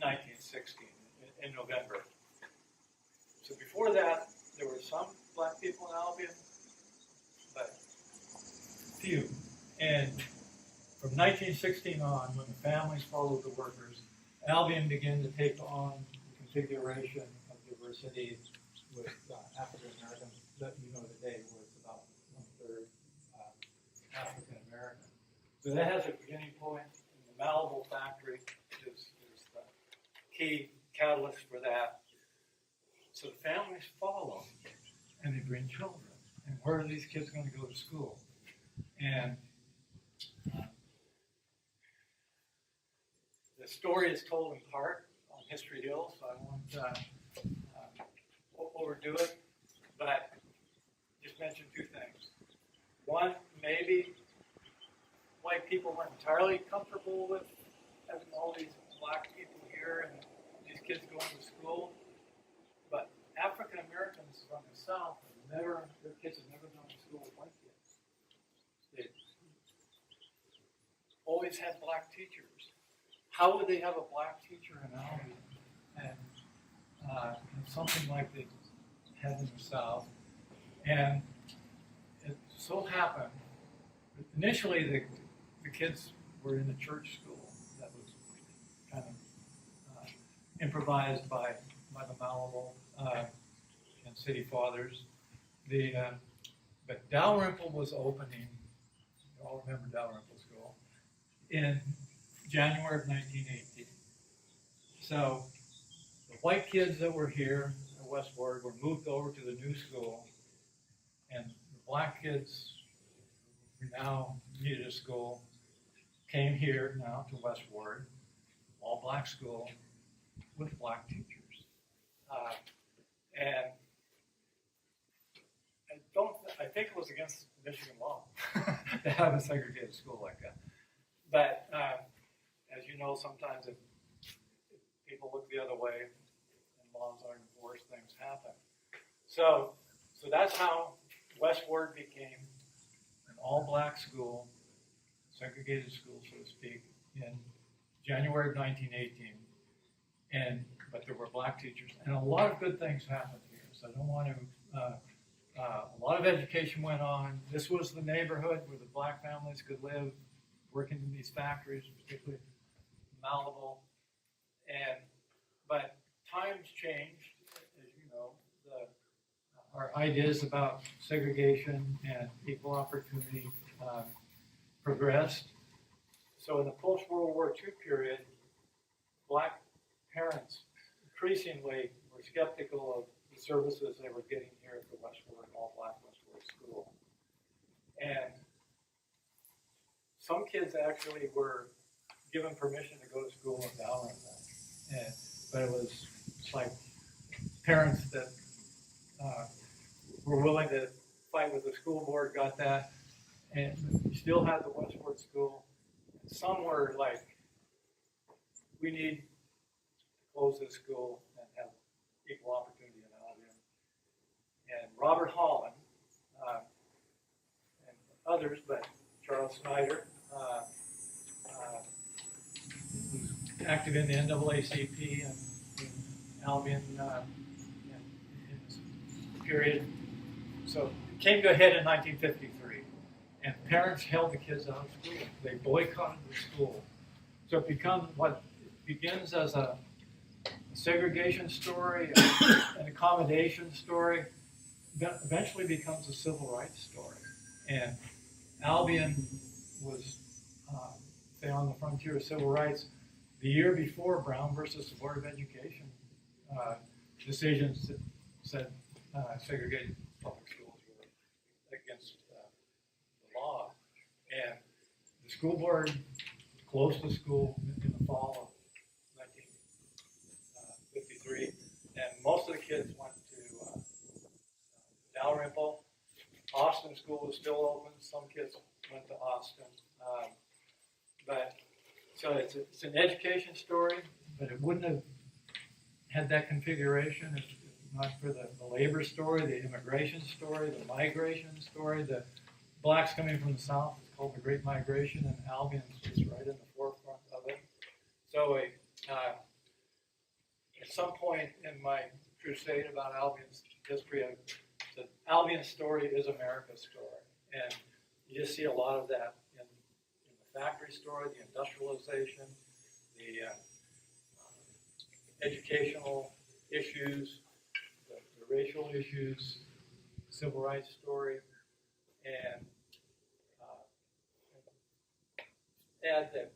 1916 in November. So before that, there were some black people in Albion, but few. And from 1916 on, when the families followed the workers, Albion began to take on the configuration of diversity with African Americans that you know today was about 1/3 African American. So that has a beginning point. And the Malibu factory is the key catalyst for that. So the families follow, and they bring children. And where are these kids going to go to school? And the story is told in part on History Hill, so I won't overdo it, but just mention two things. One, maybe white people weren't entirely comfortable with having all these black people here and these kids going to school, but African Americans from the South their kids have never gone to school with white kids. They always had black teachers. How would they have a black teacher in Albion and something like they had in the South? And it so happened, initially the kids were in a church school that was kind of improvised by the Malibu and City Fathers. But Dalrymple was opening, you all remember Dalrymple School, in January of 1918. So the white kids that were here at Westward were moved over to the new school, and the black kids who now needed a school came here now to Westward, all black school with black teachers. And I think it was against Michigan law to have a segregated school like that. But as you know, sometimes if people look the other way and laws aren't enforced, things happen. So that's how Westward became an all-black school, segregated school, so to speak, in January of 1918. But there were black teachers, and a lot of good things happened here. So I don't want to. A lot of education went on. This was the neighborhood where the black families could live, working in these factories, particularly Malibu. But times changed, as you know. Our ideas about segregation and equal opportunity progressed. So in the post-World War II period, black parents increasingly were skeptical of the services they were getting here at the Westward, all-black Westward School. And some kids actually were given permission to go to school in Dalrymple. But it was like parents that were willing to fight with the school board got that, and we still had the Westward School. And some were like, we need to close this school and have equal opportunity in Albion. And Robert Holland and others, but Charles Snyder, who's active in the NAACP and in Albion in this period. So it came to a head in 1953, and parents held the kids out of school. They boycotted the school. So it becomes what begins as a segregation story, an accommodation story, eventually becomes a civil rights story. And Albion was, say, on the frontier of civil rights the year before Brown versus the Board of Education decisions that said segregated public schools were against the law. And the school board closed the school in the fall of 1953, and most of the kids went to Dalrymple. Austin School was still open. Some kids went to Austin. So it's an education story, but it wouldn't have had that configuration if not for the labor story, the immigration story, the migration story. The blacks coming from the South is called the Great Migration, and Albion is right in the forefront of it. So at some point in my crusade about Albion's history, the Albion story is America's story. And you just see a lot of that in the factory story, the industrialization, the educational issues, the racial issues, civil rights story, and add that